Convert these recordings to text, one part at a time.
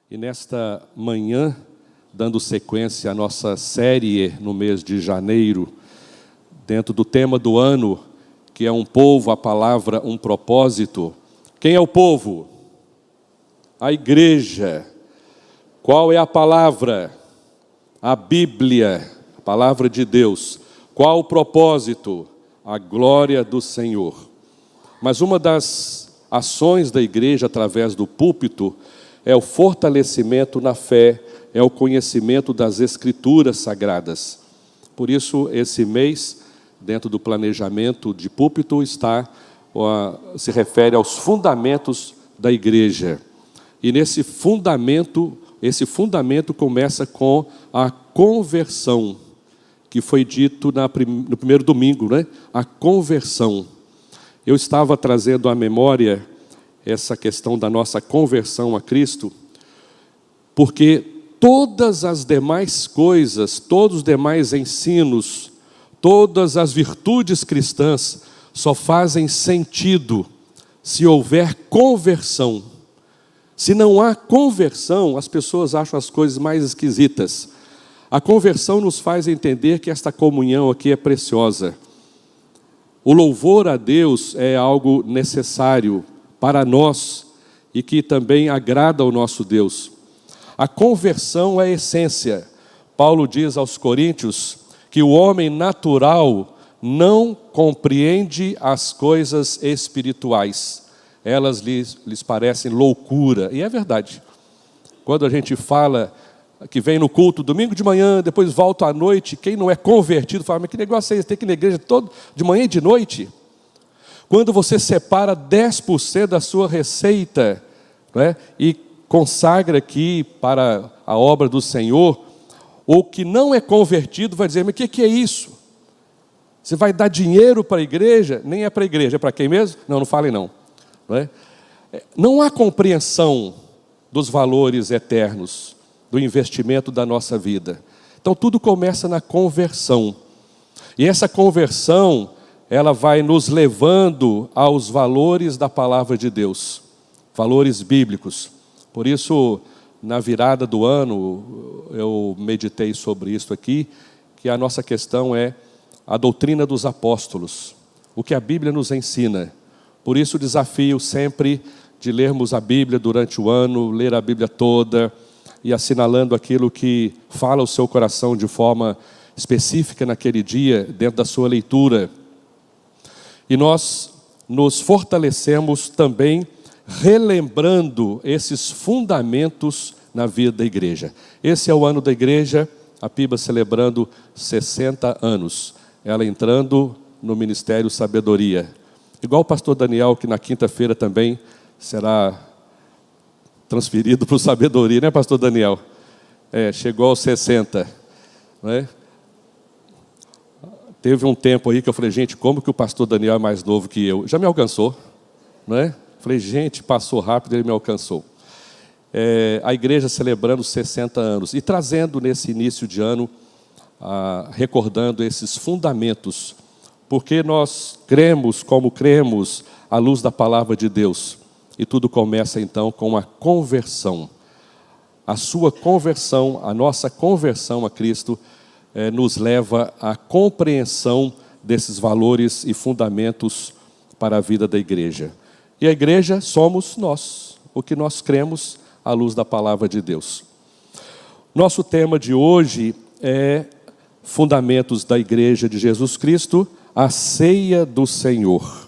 E nesta manhã, dando sequência à nossa série no mês de janeiro, dentro do tema do ano, que é um povo, a palavra, um propósito. Quem é o povo? A igreja. Qual é a palavra? A Bíblia, a palavra de Deus. Qual o propósito? A glória do Senhor. Mas uma das ações da igreja através do púlpito é o fortalecimento na fé, é o conhecimento das Escrituras Sagradas. Por isso, esse mês, dentro do planejamento de púlpito, se refere aos fundamentos da igreja. E esse fundamento começa com a conversão, que foi dito no primeiro domingo, né? A conversão. Eu estava trazendo à memória essa questão da nossa conversão a Cristo, porque todas as demais coisas, todos os demais ensinos, todas as virtudes cristãs só fazem sentido se houver conversão. Se não há conversão, as pessoas acham as coisas mais esquisitas. A conversão nos faz entender que esta comunhão aqui é preciosa. O louvor a Deus é algo necessário para nós e que também agrada ao nosso Deus. A conversão é a essência. Paulo diz aos Coríntios que o homem natural não compreende as coisas espirituais. Elas lhes parecem loucura. E é verdade. Quando a gente fala que vem no culto domingo de manhã, depois volta à noite, quem não é convertido fala, mas que negócio é esse? Tem que ir na igreja todo de manhã e de noite? Quando você separa 10% da sua receita, né, e consagra aqui para a obra do Senhor, o que não é convertido vai dizer, mas o que é isso? Você vai dar dinheiro para a igreja? Nem é para a igreja, é para quem mesmo? Não falem não. Não há compreensão dos valores eternos, do investimento da nossa vida. Então tudo começa na conversão. E essa conversão, ela vai nos levando aos valores da palavra de Deus, valores bíblicos. Por isso, na virada do ano, eu meditei sobre isso aqui, que a nossa questão é a doutrina dos apóstolos, o que a Bíblia nos ensina. Por isso o desafio sempre de lermos a Bíblia durante o ano, ler a Bíblia toda e assinalando aquilo que fala o seu coração de forma específica naquele dia, dentro da sua leitura. E nós nos fortalecemos também relembrando esses fundamentos na vida da igreja. Esse é o ano da igreja, a PIBA celebrando 60 anos. Ela entrando no Ministério Sabedoria. Igual o pastor Daniel, que na quinta-feira também será transferido para o Sabedoria, né, pastor Daniel? Chegou aos 60, não é? Teve um tempo aí que eu falei, gente, como que o pastor Daniel é mais novo que eu? Já me alcançou, não é? Falei, gente, passou rápido, ele me alcançou. A igreja celebrando 60 anos e trazendo nesse início de ano, recordando esses fundamentos, porque nós cremos como cremos à luz da palavra de Deus. E tudo começa então com a conversão. A sua conversão, a nossa conversão a Cristo, nos leva à compreensão desses valores e fundamentos para a vida da igreja. E a igreja somos nós, o que nós cremos à luz da palavra de Deus. Nosso tema de hoje é Fundamentos da Igreja de Jesus Cristo, a ceia do Senhor.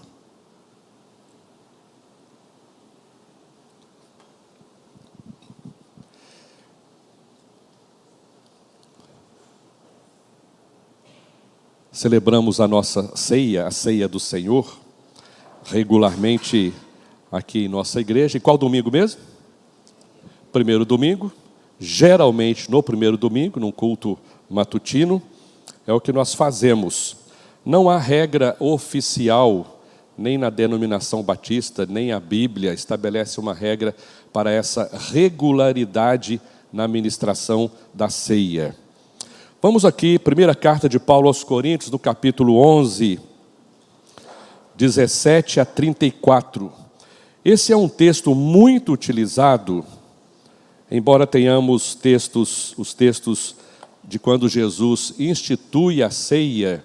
Celebramos a nossa ceia, a ceia do Senhor, regularmente aqui em nossa igreja. E qual domingo mesmo? Primeiro domingo. Geralmente no primeiro domingo, num culto matutino, é o que nós fazemos. Não há regra oficial, nem na denominação batista, nem a Bíblia estabelece uma regra para essa regularidade na ministração da ceia. Vamos aqui, primeira carta de Paulo aos Coríntios, no capítulo 11, 17 a 34. Esse é um texto muito utilizado embora tenhamos os textos de quando Jesus institui a ceia,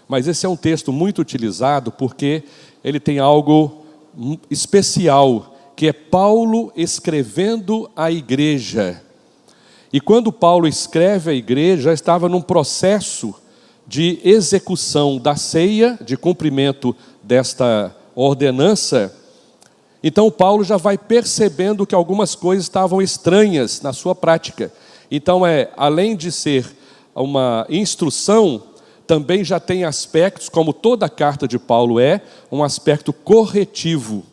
mas esse é um texto muito utilizado porque ele tem algo especial, que é Paulo escrevendo à igreja. E quando Paulo escreve à igreja, já estava num processo de execução da ceia, de cumprimento desta ordenança. Então Paulo já vai percebendo que algumas coisas estavam estranhas na sua prática. Então além de ser uma instrução, também já tem aspectos, como toda a carta de Paulo um aspecto corretivo.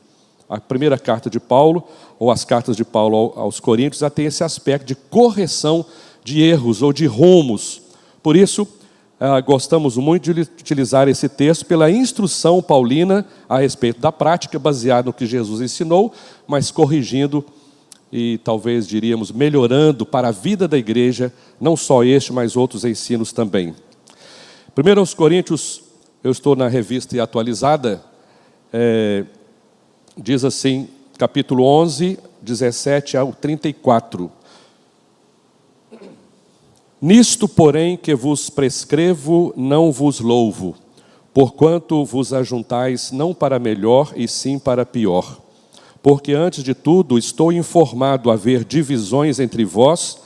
A primeira carta de Paulo, ou as cartas de Paulo aos Coríntios, já tem esse aspecto de correção de erros ou de rumos. Por isso, gostamos muito de utilizar esse texto pela instrução paulina a respeito da prática, baseado no que Jesus ensinou, mas corrigindo e talvez diríamos melhorando para a vida da igreja, não só este, mas outros ensinos também. Primeiro aos Coríntios, eu estou na revista atualizada, diz assim, capítulo 11, 17 ao 34. Nisto, porém, que vos prescrevo, não vos louvo, porquanto vos ajuntais não para melhor, e sim para pior. Porque, antes de tudo, estou informado haver divisões entre vós,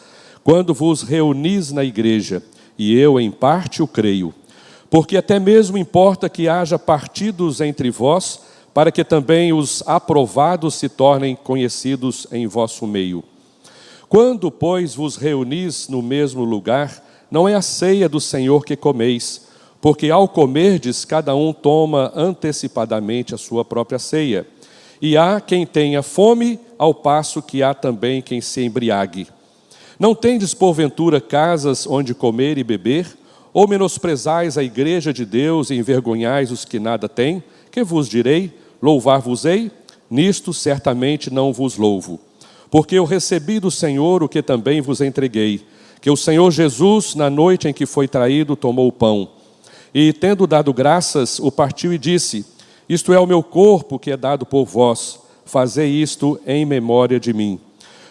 quando vos reunis na igreja, e eu, em parte, o creio. Porque até mesmo importa que haja partidos entre vós, para que também os aprovados se tornem conhecidos em vosso meio. Quando, pois, vos reunis no mesmo lugar, não é a ceia do Senhor que comeis, porque ao comerdes, cada um toma antecipadamente a sua própria ceia. E há quem tenha fome, ao passo que há também quem se embriague. Não tendes, porventura, casas onde comer e beber? Ou menosprezais a igreja de Deus e envergonhais os que nada têm? Que vos direi? Louvar-vos-ei? Nisto certamente não vos louvo. Porque eu recebi do Senhor o que também vos entreguei, que o Senhor Jesus, na noite em que foi traído, tomou o pão. E, tendo dado graças, o partiu e disse: isto é o meu corpo que é dado por vós, fazei isto em memória de mim.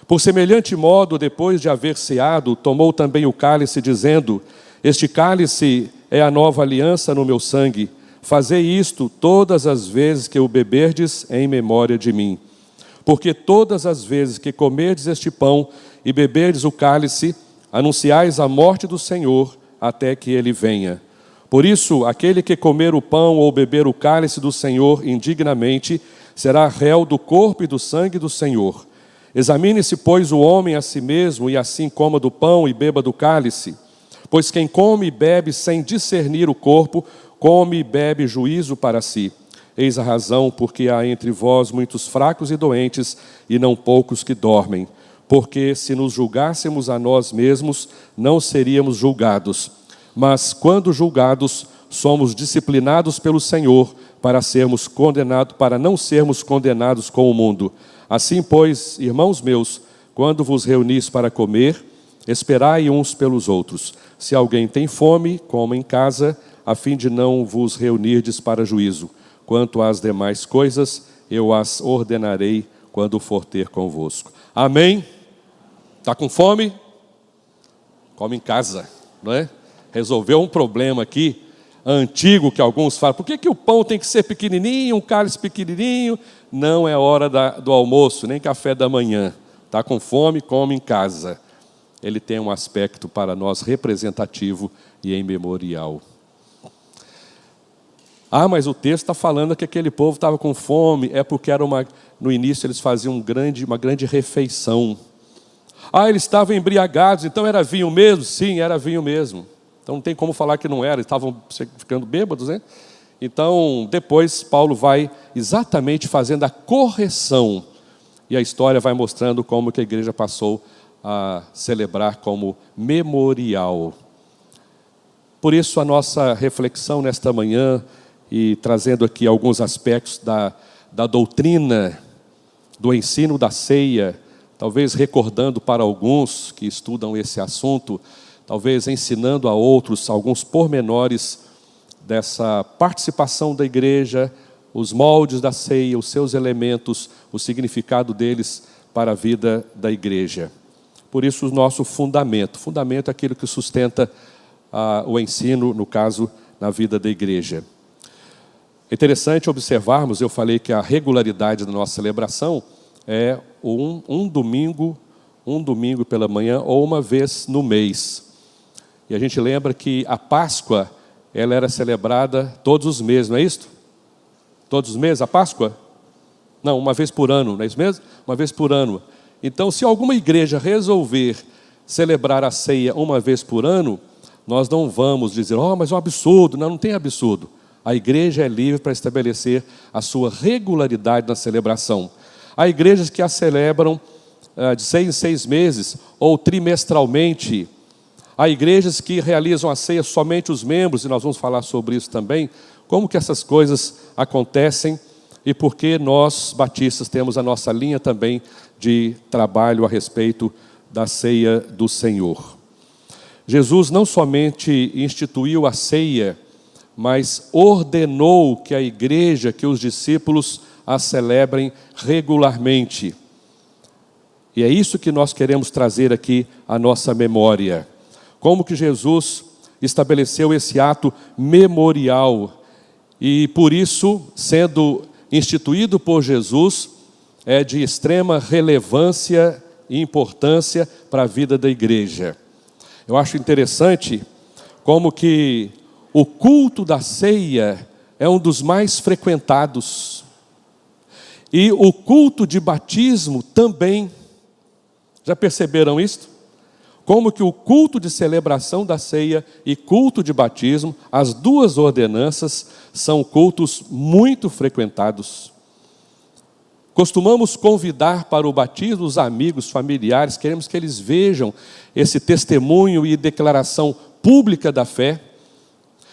Por semelhante modo, depois de haver ceado, tomou também o cálice, dizendo: este cálice é a nova aliança no meu sangue. Fazei isto todas as vezes que o beberdes em memória de mim. Porque todas as vezes que comerdes este pão e beberdes o cálice, anunciais a morte do Senhor até que ele venha. Por isso, aquele que comer o pão ou beber o cálice do Senhor indignamente, será réu do corpo e do sangue do Senhor. Examine-se, pois, o homem a si mesmo, e assim coma do pão e beba do cálice. Pois quem come e bebe sem discernir o corpo, come e bebe juízo para si. Eis a razão porque há entre vós muitos fracos e doentes, e não poucos que dormem. Porque se nos julgássemos a nós mesmos, não seríamos julgados. Mas quando julgados, somos disciplinados pelo Senhor para não sermos condenados com o mundo. Assim, pois, irmãos meus, quando vos reunis para comer, esperai uns pelos outros. Se alguém tem fome, coma em casa, a fim de não vos reunirdes para juízo. Quanto às demais coisas, eu as ordenarei quando for ter convosco. Amém? Está com fome? Come em casa, não é? Resolveu um problema aqui, antigo, que alguns falam: por que o pão tem que ser pequenininho, um cálice pequenininho? Não é hora do almoço, nem café da manhã. Está com fome, come em casa. Ele tem um aspecto para nós representativo e em memorial. Mas o texto está falando que aquele povo estava com fome, é porque no início eles faziam uma grande refeição. Eles estavam embriagados, então era vinho mesmo? Sim, era vinho mesmo. Então não tem como falar que não era, eles estavam ficando bêbados, né? Então, depois Paulo vai exatamente fazendo a correção, e a história vai mostrando como que a igreja passou a celebrar como memorial. Por isso a nossa reflexão nesta manhã, e trazendo aqui alguns aspectos da doutrina, do ensino da ceia, talvez recordando para alguns que estudam esse assunto, talvez ensinando a outros alguns pormenores dessa participação da igreja, os moldes da ceia, os seus elementos, o significado deles para a vida da igreja. por isso o nosso fundamento. Fundamento é aquilo que sustenta o ensino, no caso, na vida da igreja. É interessante observarmos, eu falei que a regularidade da nossa celebração é um domingo pela manhã ou uma vez no mês. E a gente lembra que a Páscoa, ela era celebrada todos os meses, não é isso? Todos os meses a Páscoa? Não, uma vez por ano, não é isso mesmo? Uma vez por ano. Então, se alguma igreja resolver celebrar a ceia uma vez por ano, nós não vamos dizer, mas é um absurdo. Não tem absurdo. A igreja é livre para estabelecer a sua regularidade na celebração. Há igrejas que a celebram de 6 em 6 meses ou trimestralmente. Há igrejas que realizam a ceia somente os membros, e nós vamos falar sobre isso também, como que essas coisas acontecem e por que nós, batistas, temos a nossa linha também de trabalho a respeito da ceia do Senhor. Jesus não somente instituiu a ceia, mas ordenou que a igreja, que os discípulos a celebrem regularmente. E é isso que nós queremos trazer aqui à nossa memória. Como que Jesus estabeleceu esse ato memorial. E por isso, sendo instituído por Jesus, é de extrema relevância e importância para a vida da igreja. Eu acho interessante como que o culto da ceia é um dos mais frequentados. E o culto de batismo também. Já perceberam isso? Como que o culto de celebração da ceia e culto de batismo, as duas ordenanças, são cultos muito frequentados. Costumamos convidar para o batismo os amigos, familiares, queremos que eles vejam esse testemunho e declaração pública da fé.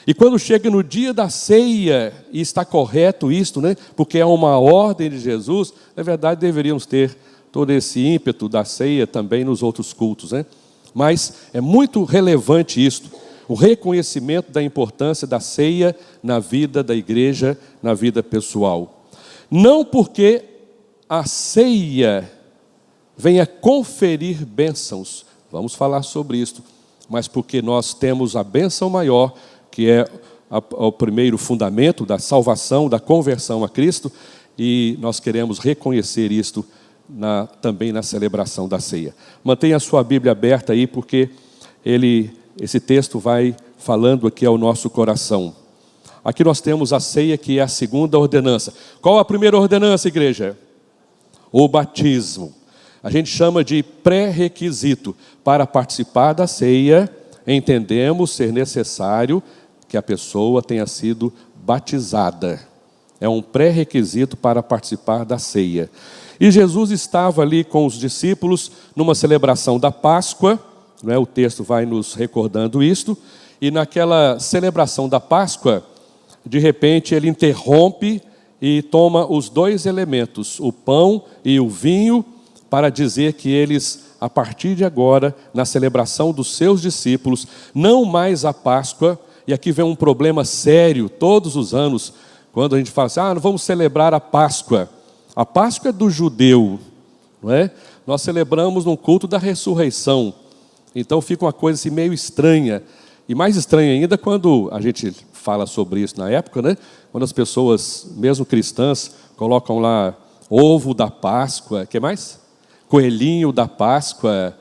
E quando chega no dia da ceia, e está correto isto, né? Porque é uma ordem de Jesus, na verdade deveríamos ter todo esse ímpeto da ceia também nos outros cultos, né? Mas é muito relevante isto, o reconhecimento da importância da ceia na vida da igreja, na vida pessoal. Não porque a ceia venha conferir bênçãos, vamos falar sobre isso, mas porque nós temos a bênção maior, que é o primeiro fundamento da salvação, da conversão a Cristo, e nós queremos reconhecer isto também na celebração da ceia. Mantenha a sua Bíblia aberta aí, porque esse texto vai falando aqui ao nosso coração. Aqui nós temos a ceia, que é a segunda ordenança. Qual a primeira ordenança, igreja? O batismo. A gente chama de pré-requisito. Para participar da ceia, entendemos ser necessário que a pessoa tenha sido batizada. É um pré-requisito para participar da ceia. E Jesus estava ali com os discípulos numa celebração da Páscoa, né? O texto vai nos recordando isto, e naquela celebração da Páscoa, de repente ele interrompe e toma os dois elementos, o pão e o vinho, para dizer que eles, a partir de agora, na celebração dos seus discípulos, não mais a Páscoa, e aqui vem um problema sério todos os anos, quando a gente fala assim, não vamos celebrar a Páscoa. A Páscoa é do judeu, não é? Nós celebramos no culto da ressurreição. Então fica uma coisa assim meio estranha. E mais estranha ainda quando a gente fala sobre isso na época, né? Quando as pessoas, mesmo cristãs, colocam lá ovo da Páscoa, o que mais? Coelhinho da Páscoa,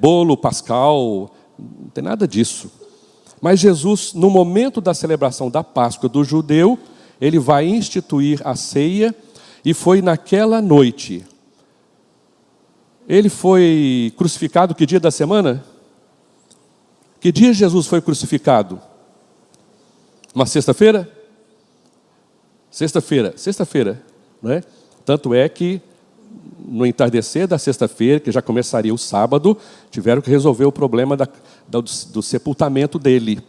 bolo pascal, não tem nada disso. Mas Jesus, no momento da celebração da Páscoa do judeu, ele vai instituir a ceia, e foi naquela noite. Ele foi crucificado que dia da semana? Que dia Jesus foi crucificado? Uma sexta-feira? Sexta-feira, não é? Tanto é que no entardecer da sexta-feira, que já começaria o sábado, tiveram que resolver o problema do sepultamento dele.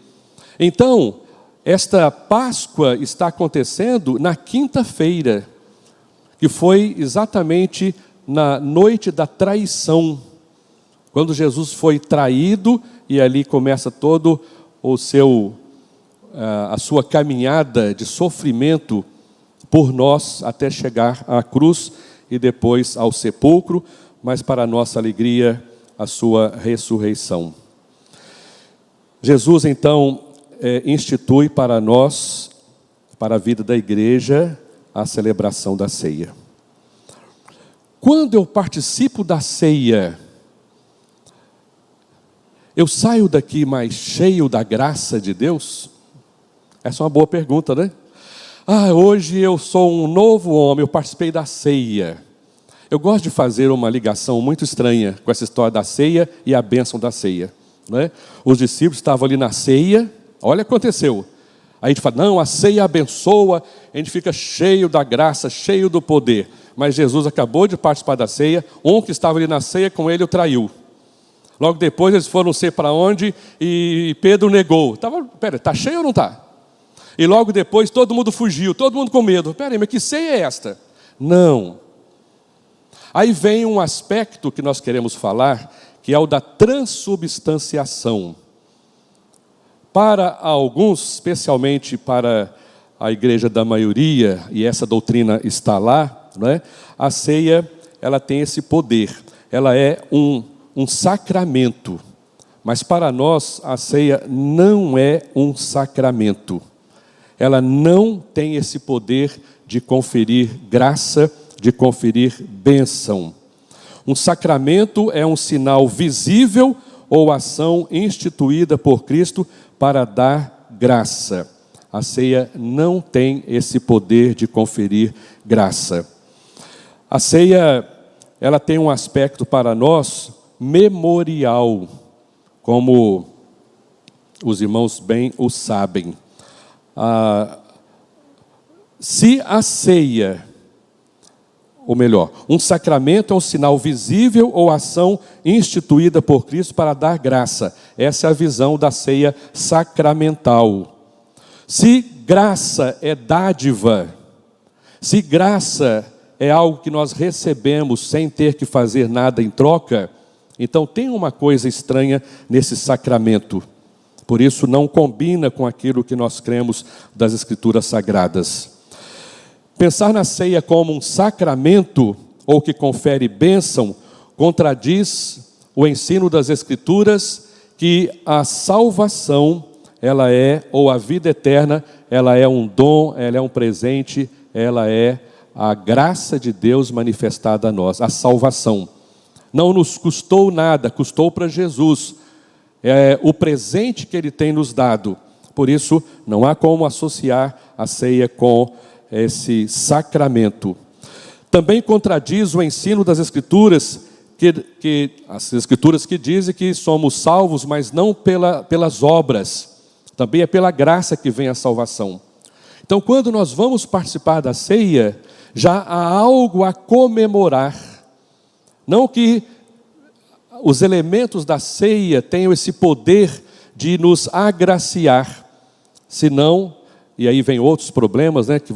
Então, esta Páscoa está acontecendo na quinta-feira, que foi exatamente na noite da traição, quando Jesus foi traído, e ali começa todo a sua caminhada de sofrimento por nós, até chegar à cruz e depois ao sepulcro, mas para a nossa alegria, a sua ressurreição. Jesus, então, institui para nós, para a vida da igreja, a celebração da ceia. Quando eu participo da ceia, eu saio daqui mais cheio da graça de Deus? Essa é uma boa pergunta, né? Hoje eu sou um novo homem, eu participei da ceia. Eu gosto de fazer uma ligação muito estranha com essa história da ceia e a bênção da ceia, né? Os discípulos estavam ali na ceia, olha o que aconteceu. Aí a gente fala, não, a ceia abençoa, a gente fica cheio da graça, cheio do poder. Mas Jesus acabou de participar da ceia, um que estava ali na ceia com ele o traiu. Logo depois eles foram não sei para onde e Pedro negou. Está cheio ou não está? E logo depois todo mundo fugiu, todo mundo com medo. Peraí, mas que ceia é esta? Não. Aí vem um aspecto que nós queremos falar, que é o da transubstanciação. Para alguns, especialmente para a igreja da maioria, e essa doutrina está lá, né? A ceia, ela tem esse poder. Ela é um sacramento. Mas para nós, a ceia não é um sacramento. Ela não tem esse poder de conferir graça, de conferir bênção. Um sacramento é um sinal visível ou ação instituída por Cristo para dar graça. A ceia não tem esse poder de conferir graça. A ceia, ela tem um aspecto para nós memorial, como os irmãos bem o sabem. Se a ceia, ou melhor, um sacramento é um sinal visível ou ação instituída por Cristo para dar graça. Essa é a visão da ceia sacramental. Se graça é dádiva, se graça é algo que nós recebemos sem ter que fazer nada em troca, então tem uma coisa estranha nesse sacramento. Por isso não combina com aquilo que nós cremos das Escrituras Sagradas. Pensar na ceia como um sacramento, ou que confere bênção, contradiz o ensino das Escrituras que a salvação, ela é, ou a vida eterna, ela é um dom, ela é um presente, ela é a graça de Deus manifestada a nós, a salvação. Não nos custou nada, custou para Jesus. É o presente que Ele tem nos dado. Por isso, não há como associar a ceia com esse sacramento. Também contradiz o ensino das Escrituras, as Escrituras que dizem que somos salvos, mas não pelas obras. Também é pela graça que vem a salvação. Então, quando nós vamos participar da ceia, já há algo a comemorar. Não que os elementos da ceia tenham esse poder de nos agraciar, senão, e aí vem outros problemas, né, que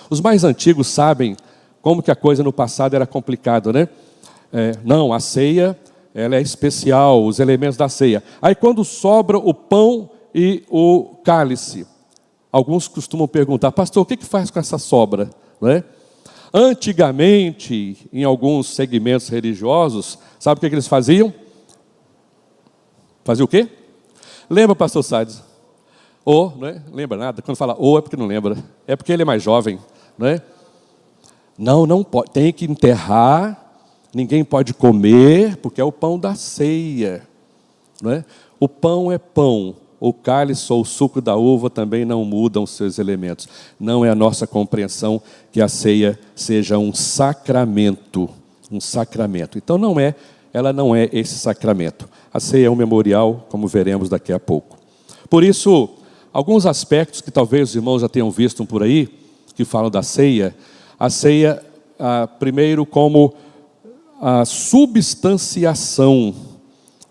os mais antigos sabem como que a coisa no passado era complicada, né? Não, a ceia, ela é especial, os elementos da ceia. Aí quando sobra o pão e o cálice, alguns costumam perguntar, pastor, o que faz com essa sobra? Não é? Antigamente, em alguns segmentos religiosos, sabe o que eles faziam? Faziam o quê? Lembra, pastor Salles? Não é? Lembra nada? Quando fala é porque não lembra. É porque ele é mais jovem, não é? Não pode, tem que enterrar, ninguém pode comer, porque é o pão da ceia, não é? O pão é pão, o cálice ou o suco da uva também não mudam os seus elementos. Não é a nossa compreensão que a ceia seja um sacramento, Então ela não é esse sacramento. A ceia é um memorial, como veremos daqui a pouco. Por isso, alguns aspectos que talvez os irmãos já tenham visto por aí, que falam da ceia, a ceia, primeiro, como a substanciação,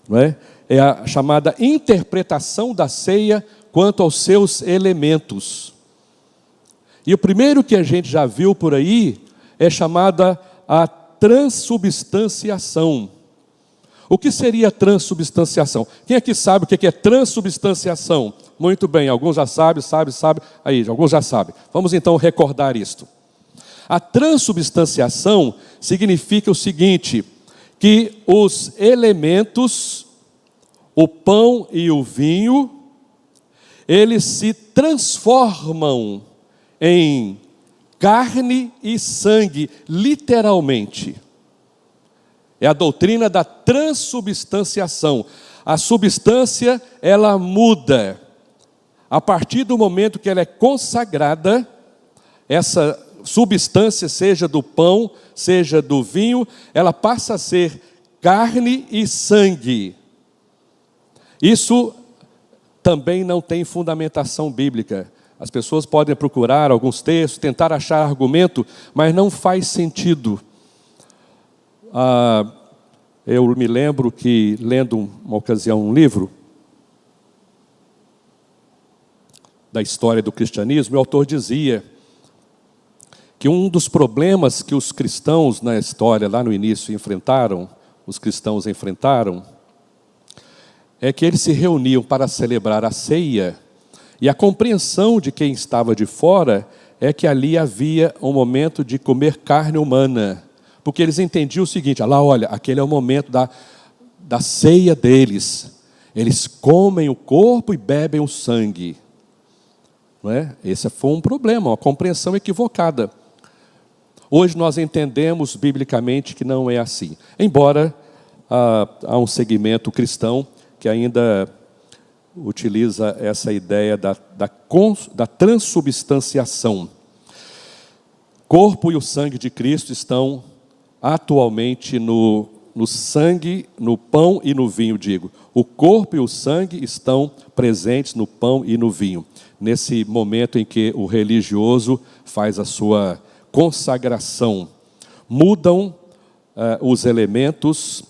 não é? É a chamada interpretação da ceia quanto aos seus elementos. E o primeiro que a gente já viu por aí é chamada a transubstanciação. O que seria transubstanciação? Quem aqui sabe o que é transubstanciação? Muito bem, alguns já sabem. Aí, alguns já sabem. Vamos então recordar isto. A transubstanciação significa o seguinte, que os elementos, o pão e o vinho, eles se transformam em carne e sangue, literalmente. É a doutrina da transubstanciação. A substância, ela muda. A partir do momento que ela é consagrada, essa substância, seja do pão, seja do vinho, ela passa a ser carne e sangue. Isso também não tem fundamentação bíblica. As pessoas podem procurar alguns textos, tentar achar argumento, mas não faz sentido. Eu me lembro que, lendo uma ocasião um livro da história do cristianismo, o autor dizia que um dos problemas que os cristãos na história, lá no início, os cristãos enfrentaram, é que eles se reuniam para celebrar a ceia, e a compreensão de quem estava de fora é que ali havia um momento de comer carne humana, porque eles entendiam o seguinte: olha, aquele é o momento da ceia deles, eles comem o corpo e bebem o sangue. Não é? Esse foi um problema, uma compreensão equivocada. Hoje nós entendemos biblicamente que não é assim, embora há um segmento cristão que ainda utiliza essa ideia da transubstanciação. Corpo e o sangue de Cristo estão atualmente no sangue, no pão e no vinho, digo. O corpo e o sangue estão presentes no pão e no vinho. Nesse momento em que o religioso faz a sua consagração, mudam os elementos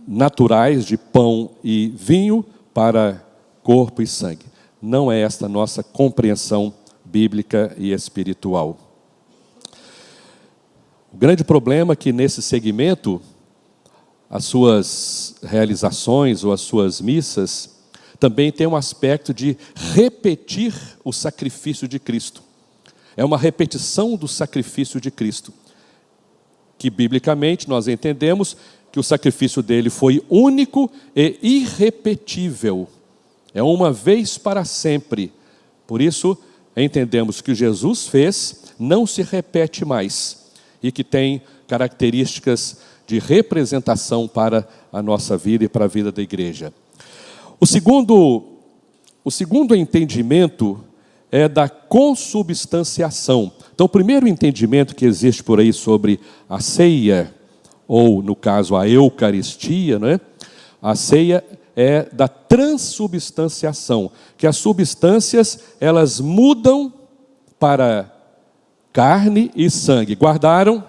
naturais de pão e vinho para corpo e sangue. Não é esta a nossa compreensão bíblica e espiritual. O grande problema é que nesse segmento, as suas realizações ou as suas missas também tem um aspecto de repetir o sacrifício de Cristo. É uma repetição do sacrifício de Cristo, que biblicamente nós entendemos que o sacrifício dele foi único e irrepetível. É uma vez para sempre. Por isso, entendemos que Jesus fez, não se repete mais, e que tem características de representação para a nossa vida e para a vida da igreja. O segundo entendimento é da consubstanciação. Então, o primeiro entendimento que existe por aí sobre a ceia, ou no caso a eucaristia, não é? A ceia é da transubstanciação, que as substâncias elas mudam para carne e sangue. Guardaram?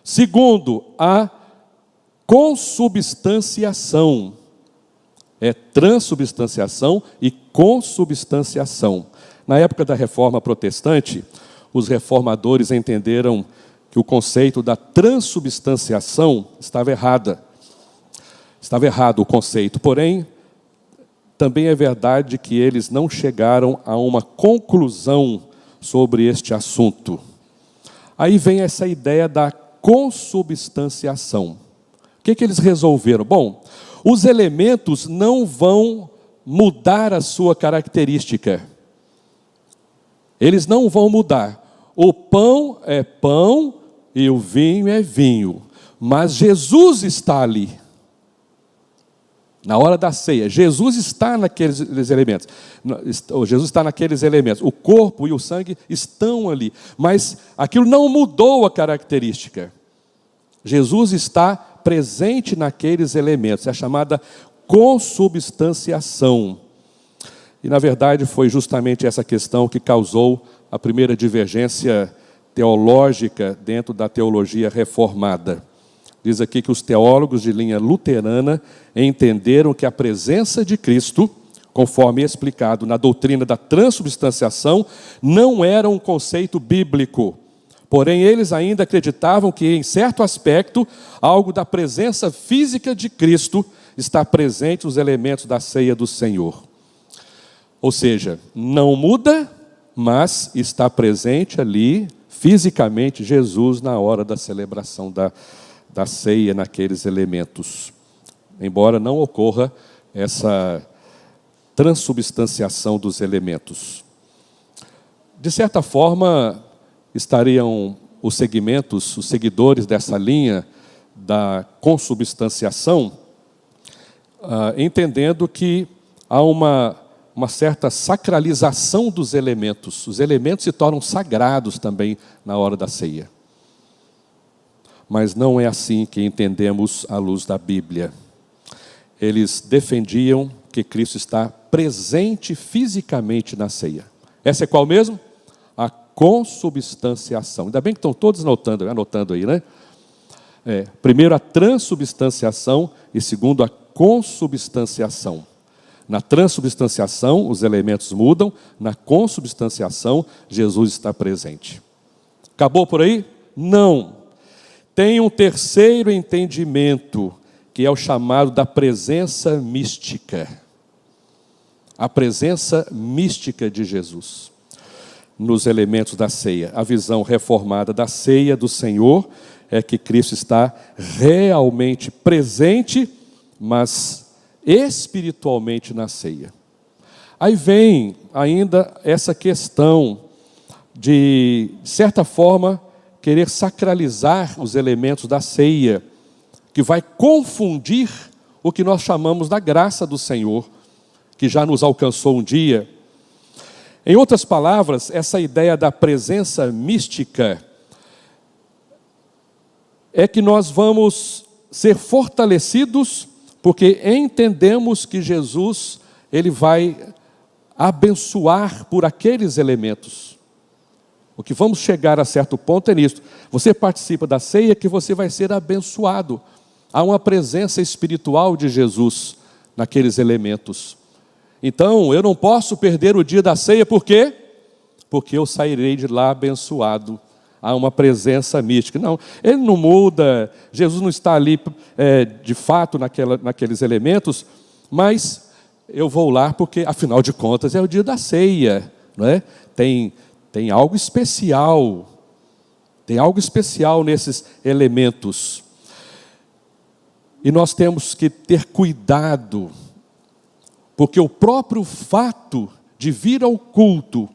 Segundo, a consubstanciação. É transubstanciação e consubstanciação. Na época da Reforma Protestante, os reformadores entenderam que o conceito da transubstanciação estava errado o conceito. Porém, também é verdade que eles não chegaram a uma conclusão sobre este assunto. Aí vem essa ideia da consubstanciação. O que eles resolveram? Bom, os elementos não vão mudar a sua característica. Eles não vão mudar. O pão é pão e o vinho é vinho. Mas Jesus está ali. Na hora da ceia, Jesus está naqueles elementos. Jesus está naqueles elementos. O corpo e o sangue estão ali. Mas aquilo não mudou a característica. Jesus está presente naqueles elementos. É a chamada consubstanciação. E, na verdade, foi justamente essa questão que causou a primeira divergência teológica dentro da teologia reformada. Diz aqui que os teólogos de linha luterana entenderam que a presença de Cristo, conforme explicado na doutrina da transubstanciação, não era um conceito bíblico. Porém, eles ainda acreditavam que, em certo aspecto, algo da presença física de Cristo está presente nos elementos da ceia do Senhor. Ou seja, não muda, mas está presente ali, fisicamente, Jesus na hora da celebração da ceia naqueles elementos, embora não ocorra essa transubstanciação dos elementos. De certa forma, estariam os seguidores dessa linha da consubstanciação, entendendo que há uma certa sacralização dos elementos. Os elementos se tornam sagrados também na hora da ceia. Mas não é assim que entendemos à luz da Bíblia. Eles defendiam que Cristo está presente fisicamente na ceia. Essa é qual mesmo? A consubstanciação. Ainda bem que estão todos anotando aí, né? Primeiro a transubstanciação e segundo a consubstanciação. Na transubstanciação, os elementos mudam. Na consubstanciação, Jesus está presente. Acabou por aí? Não. Tem um terceiro entendimento, que é o chamado da presença mística. A presença mística de Jesus nos elementos da ceia. A visão reformada da ceia do Senhor é que Cristo está realmente presente, mas espiritualmente na ceia. Aí vem ainda essa questão de certa forma, querer sacralizar os elementos da ceia, que vai confundir o que nós chamamos da graça do Senhor, que já nos alcançou um dia. Em outras palavras, essa ideia da presença mística é que nós vamos ser fortalecidos porque entendemos que Jesus, ele vai abençoar por aqueles elementos. O que vamos chegar a certo ponto é nisso. Você participa da ceia que você vai ser abençoado. Há uma presença espiritual de Jesus naqueles elementos. Então, eu não posso perder o dia da ceia, por quê? Porque eu sairei de lá abençoado. Há uma presença mística. Não, ele não muda, Jesus não está ali de fato naqueles elementos, mas eu vou lá porque, afinal de contas, é o dia da ceia, não é? Tem algo especial, nesses elementos. E nós temos que ter cuidado, porque o próprio fato de vir ao culto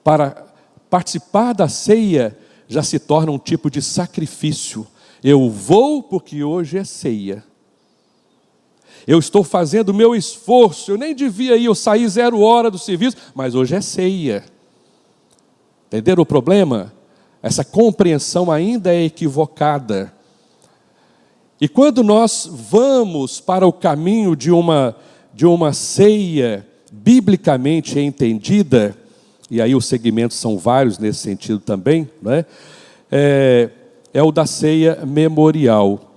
para participar da ceia já se torna um tipo de sacrifício. Eu vou porque hoje é ceia. Eu estou fazendo o meu esforço, eu nem devia ir, eu saí 0 hora do serviço, mas hoje é ceia. Entenderam o problema? Essa compreensão ainda é equivocada. E quando nós vamos para o caminho de uma ceia biblicamente entendida, e aí os segmentos são vários nesse sentido também, não é? É o da ceia memorial.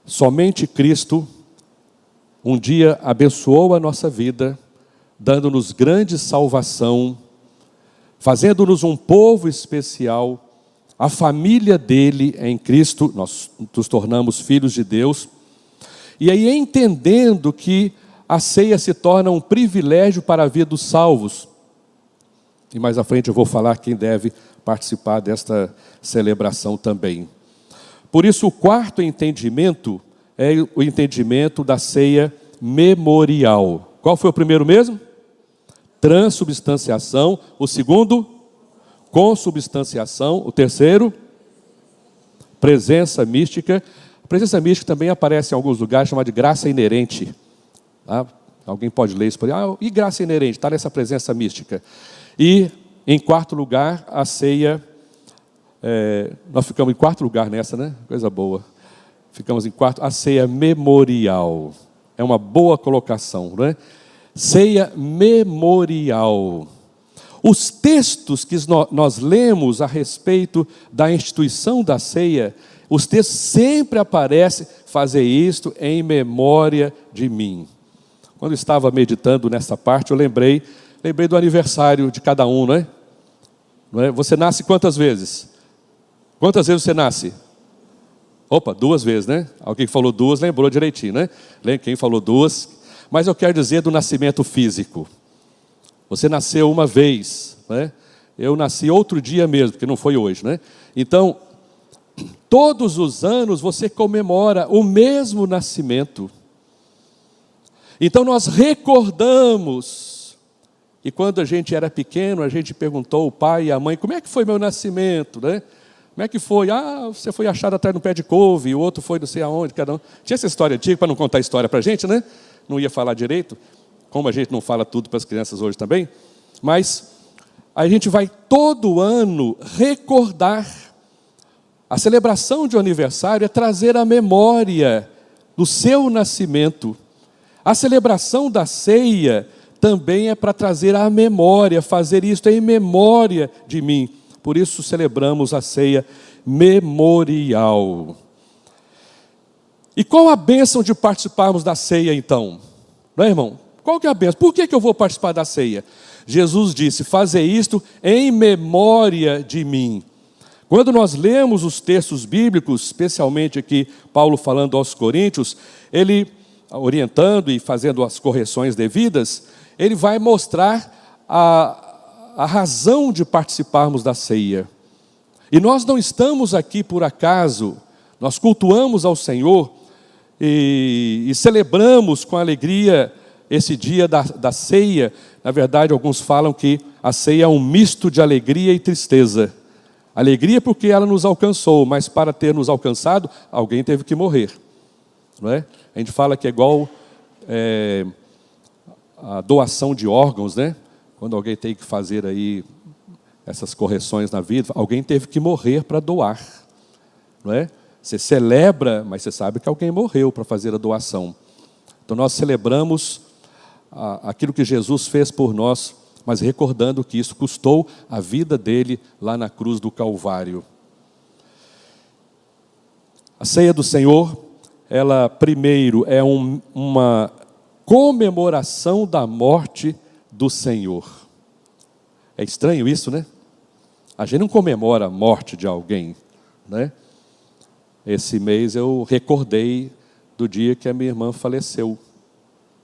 Somente Cristo um dia abençoou a nossa vida, dando-nos grande salvação, fazendo-nos um povo especial, a família dele em Cristo, nós nos tornamos filhos de Deus, e aí entendendo que a ceia se torna um privilégio para a vida dos salvos. E mais à frente eu vou falar quem deve participar desta celebração também. Por isso, o quarto entendimento é o entendimento da ceia memorial. Qual foi o primeiro mesmo? Transubstanciação. O segundo? Consubstanciação. O terceiro? Presença mística. A presença mística também aparece em alguns lugares, chamada de graça inerente. Tá? Alguém pode ler isso por aí. E graça inerente? Está nessa presença mística. E, em quarto lugar, a ceia, nós ficamos em quarto lugar nessa, né? Coisa boa. Ficamos em quarto, a ceia memorial. É uma boa colocação, não é? Ceia memorial. Os textos que nós lemos a respeito da instituição da ceia, os textos sempre aparecem, fazer isto em memória de mim. Quando eu estava meditando nessa parte, eu lembrei do aniversário de cada um, não é? Você nasce quantas vezes? Quantas vezes você nasce? Opa, 2 vezes, né? Alguém que falou 2 lembrou direitinho, né? Quem falou 2? Mas eu quero dizer do nascimento físico. Você nasceu uma vez, né? Eu nasci outro dia mesmo, porque não foi hoje, né? Então, todos os anos você comemora o mesmo nascimento. Então nós recordamos. E quando a gente era pequeno, a gente perguntou ao pai e à mãe, como é que foi meu nascimento, né? Como é que foi? Ah, você foi achado atrás de um pé de couve, e o outro foi não sei aonde, cada um. Tinha essa história antiga, para não contar a história para a gente, né? Não ia falar direito, como a gente não fala tudo para as crianças hoje também. Mas a gente vai todo ano recordar. A celebração de um aniversário é trazer a memória do seu nascimento. A celebração da ceia também é para trazer a memória, fazer isto em memória de mim. Por isso celebramos a ceia memorial. E qual a bênção de participarmos da ceia então? Não é, irmão? Qual que é a bênção? Por que eu vou participar da ceia? Jesus disse, fazer isto em memória de mim. Quando nós lemos os textos bíblicos, especialmente aqui Paulo falando aos Coríntios, ele orientando e fazendo as correções devidas, ele vai mostrar a razão de participarmos da ceia. E nós não estamos aqui por acaso, nós cultuamos ao Senhor e celebramos com alegria esse dia da ceia. Na verdade, alguns falam que a ceia é um misto de alegria e tristeza. Alegria porque ela nos alcançou, mas para ter nos alcançado, alguém teve que morrer. Não é? A gente fala que é igual a doação de órgãos, né? Quando alguém tem que fazer aí essas correções na vida, alguém teve que morrer para doar. Não é? Você celebra, mas você sabe que alguém morreu para fazer a doação. Então nós celebramos aquilo que Jesus fez por nós, mas recordando que isso custou a vida dele lá na cruz do Calvário. A ceia do Senhor, ela primeiro é uma comemoração da morte do Senhor. É estranho isso, né? A gente não comemora a morte de alguém, né? Esse mês eu recordei do dia que a minha irmã faleceu.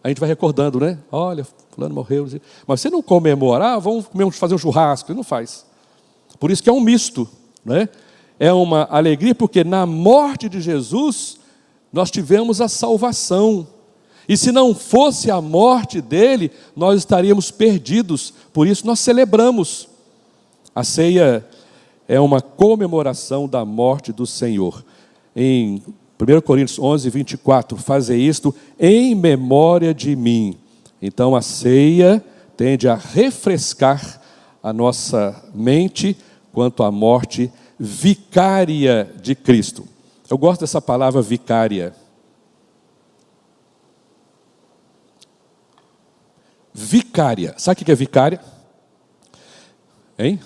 A gente vai recordando, né? Olha, fulano morreu. Mas você não comemora, vamos fazer um churrasco. Ele não faz. Por isso que é um misto, né? É uma alegria, porque na morte de Jesus, nós tivemos a salvação. E se não fosse a morte dele, nós estaríamos perdidos. Por isso nós celebramos. A ceia é uma comemoração da morte do Senhor. Em 1 Coríntios 11, 24, fazer isto em memória de mim. Então a ceia tende a refrescar a nossa mente quanto à morte vicária de Cristo. Eu gosto dessa palavra vicária. Vicária. Sabe o que é vicária? Hein?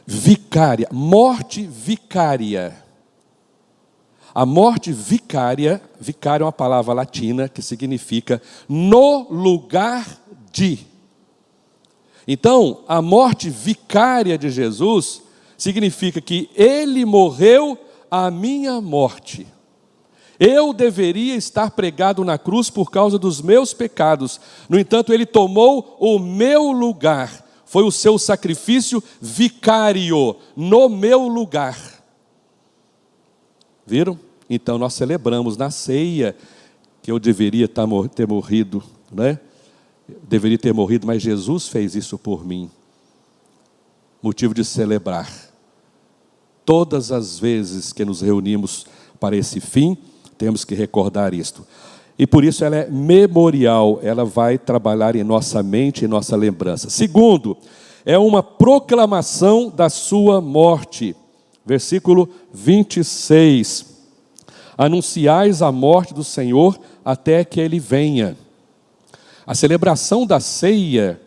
Vicária. Morte vicária. A morte vicária, vicária é uma palavra latina que significa no lugar de. Então, a morte vicária de Jesus significa que ele morreu a minha morte. Eu deveria estar pregado na cruz por causa dos meus pecados. No entanto, ele tomou o meu lugar. Foi o seu sacrifício vicário no meu lugar. Viram? Então nós celebramos na ceia que eu deveria ter morrido, né? Deveria ter morrido, mas Jesus fez isso por mim. Motivo de celebrar. Todas as vezes que nos reunimos para esse fim, temos que recordar isto. E por isso ela é memorial, ela vai trabalhar em nossa mente e nossa lembrança. Segundo, é uma proclamação da sua morte. Versículo 26. Anunciais a morte do Senhor até que Ele venha. A celebração da ceia,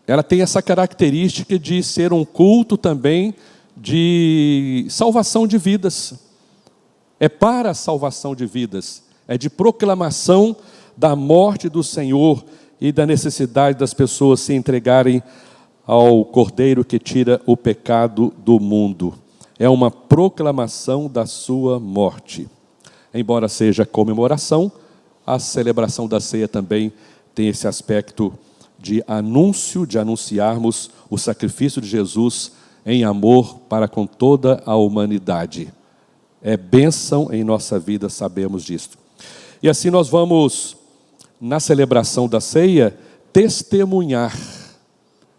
ela tem essa característica de ser um culto também de salvação de vidas. É para a salvação de vidas. É de proclamação da morte do Senhor e da necessidade das pessoas se entregarem ao Cordeiro que tira o pecado do mundo. É uma proclamação da sua morte. Embora seja comemoração, a celebração da ceia também tem esse aspecto de anúncio, de anunciarmos o sacrifício de Jesus em amor para com toda a humanidade. é bênção em nossa vida, sabemos disso. E assim nós vamos, na celebração da ceia, testemunhar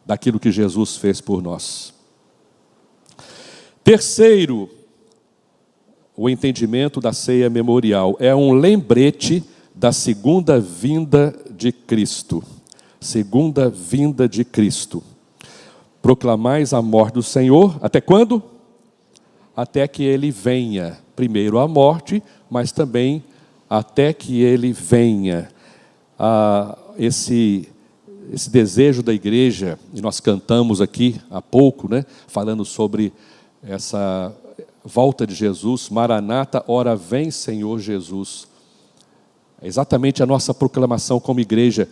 daquilo que Jesus fez por nós. Terceiro, o entendimento da ceia memorial é um lembrete da segunda vinda de Cristo. Segunda vinda de Cristo. Proclamais a morte do Senhor, até quando? Até que Ele venha. Primeiro a morte, mas também até que Ele venha. Esse desejo da igreja, e nós cantamos aqui há pouco, né, falando sobre essa volta de Jesus, Maranata, ora vem Senhor Jesus. É exatamente a nossa proclamação como igreja.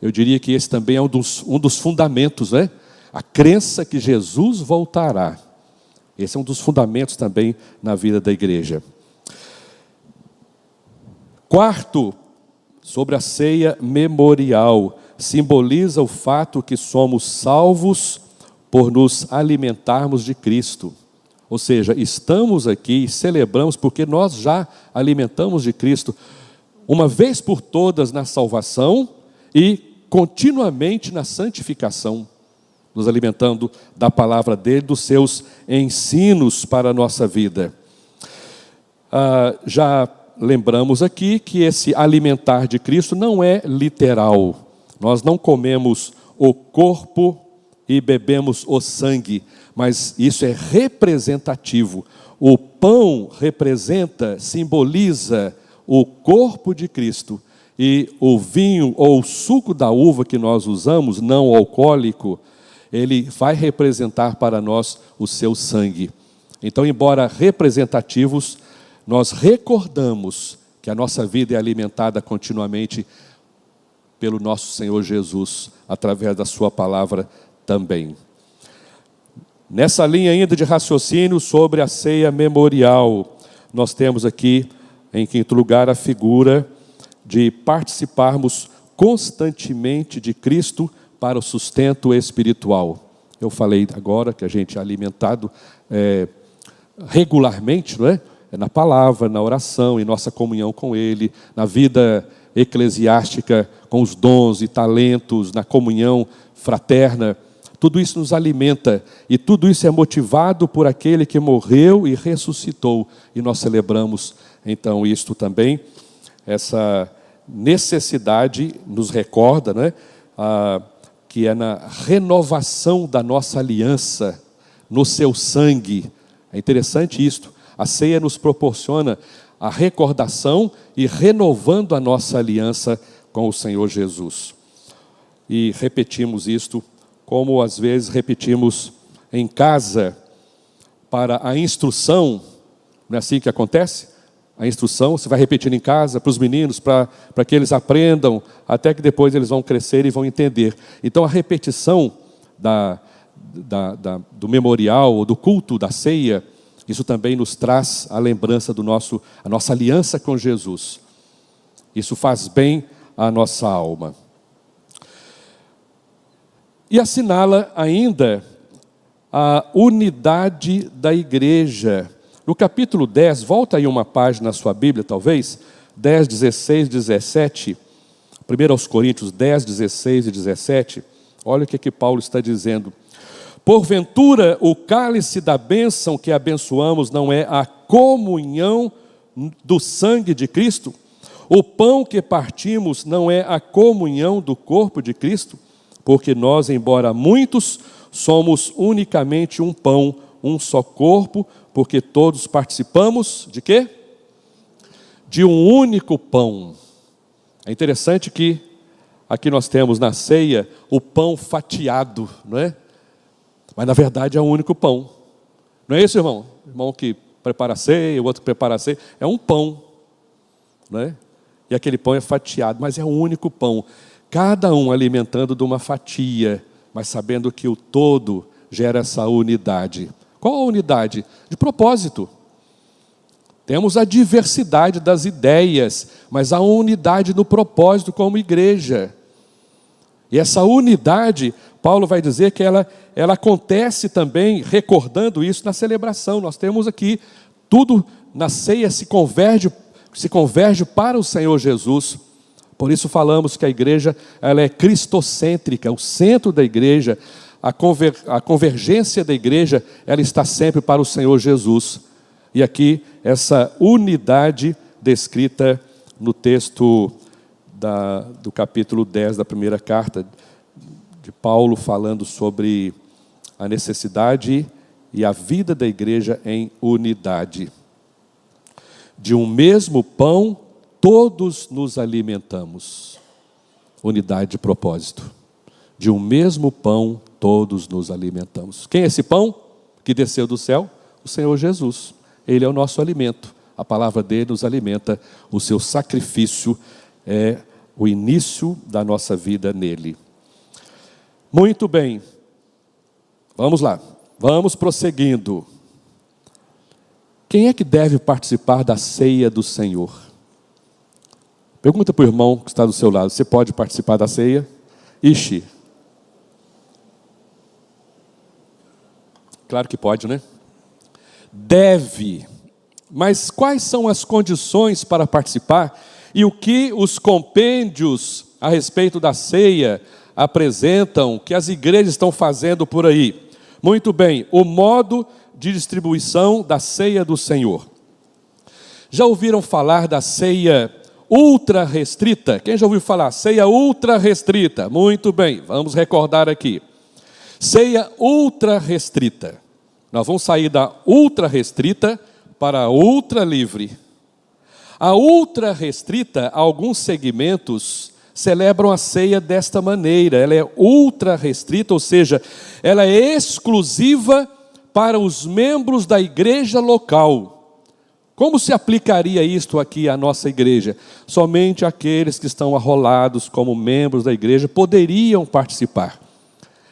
Eu diria que esse também é um dos fundamentos, né? A crença que Jesus voltará. Esse é um dos fundamentos também na vida da igreja. Quarto, sobre a ceia memorial, simboliza o fato que somos salvos por nos alimentarmos de Cristo. Ou seja, estamos aqui e celebramos porque nós já alimentamos de Cristo uma vez por todas na salvação e continuamente na santificação, nos alimentando da palavra dele, dos seus ensinos para a nossa vida. Já lembramos aqui que esse alimentar de Cristo não é literal. Nós não comemos o corpo e bebemos o sangue, mas isso é representativo. O pão representa, simboliza o corpo de Cristo, e o vinho ou o suco da uva que nós usamos, não alcoólico, ele vai representar para nós o seu sangue. Então, embora representativos, nós recordamos que a nossa vida é alimentada continuamente pelo nosso Senhor Jesus, através da sua palavra também. Nessa linha ainda de raciocínio sobre a ceia memorial, nós temos aqui, em quinto lugar, a figura de participarmos constantemente de Cristo para o sustento espiritual. Eu falei agora que a gente é alimentado regularmente, não é? Na palavra, na oração, em nossa comunhão com Ele, na vida eclesiástica, com os dons e talentos, na comunhão fraterna. Tudo isso nos alimenta, e tudo isso é motivado por aquele que morreu e ressuscitou. E nós celebramos, então, isto também. Essa necessidade nos recorda, né, que é na renovação da nossa aliança, no seu sangue. É interessante isto. A ceia nos proporciona a recordação e renovando a nossa aliança com o Senhor Jesus. E repetimos isto, como às vezes repetimos em casa, para a instrução. Não é assim que acontece? A instrução, você vai repetindo em casa para os meninos, para que eles aprendam, até que depois eles vão crescer e vão entender. Então a repetição do memorial, ou do culto da ceia, isso também nos traz a lembrança a nossa aliança com Jesus. Isso faz bem à nossa alma. E assinala ainda a unidade da igreja. No capítulo 10, volta aí uma página na sua Bíblia, talvez, 10, 16, 17, 1 aos Coríntios 10, 16 e 17, olha o que Paulo está dizendo. Porventura, o cálice da bênção que abençoamos não é a comunhão do sangue de Cristo? O pão que partimos não é a comunhão do corpo de Cristo? Porque nós, embora muitos, somos unicamente um pão, um só corpo, porque todos participamos de quê? De um único pão. É interessante que aqui nós temos na ceia o pão fatiado, não é? Mas na verdade é um único pão. Não é isso, irmão? O irmão que prepara a ceia, o outro que prepara a ceia, é um pão, não é? E aquele pão é fatiado, mas é um único pão. Cada um alimentando de uma fatia, mas sabendo que o todo gera essa unidade. Qual a unidade? De propósito. Temos a diversidade das ideias, mas a unidade no propósito como igreja. E essa unidade, Paulo vai dizer que ela acontece também, recordando isso na celebração. Nós temos aqui Tudo na ceia se converge para o Senhor Jesus. Por isso falamos que a igreja ela é cristocêntrica, o centro da igreja, a convergência da igreja, ela está sempre para o Senhor Jesus. E aqui, essa unidade descrita no texto do capítulo 10 da primeira carta de Paulo, falando sobre a necessidade e a vida da igreja em unidade. De um mesmo pão, todos nos alimentamos. Unidade de propósito. De um mesmo pão, todos nos alimentamos. Quem é esse pão que desceu do céu? O Senhor Jesus. Ele é o nosso alimento. A palavra dele nos alimenta. O seu sacrifício é o início da nossa vida nele. Muito bem. Vamos lá. Vamos prosseguindo. Quem é que deve participar da ceia do Senhor? Pergunta para o irmão que está do seu lado. Você pode participar da ceia? Ixi. Claro que pode, né? Deve. Mas quais são as condições para participar? E o que os compêndios a respeito da ceia apresentam, que as igrejas estão fazendo por aí? Muito bem, o modo de distribuição da ceia do Senhor. Já ouviram falar da ceia ultra restrita? Quem já ouviu falar? Ceia ultra restrita. Muito bem, vamos recordar aqui. Ceia ultra restrita. Nós vamos sair da ultra restrita para a ultra livre. A ultra restrita, alguns segmentos celebram a ceia desta maneira. Ela é ultra restrita, ou seja, ela é exclusiva para os membros da igreja local. Como se aplicaria isto aqui à nossa igreja? Somente aqueles que estão arrolados como membros da igreja poderiam participar.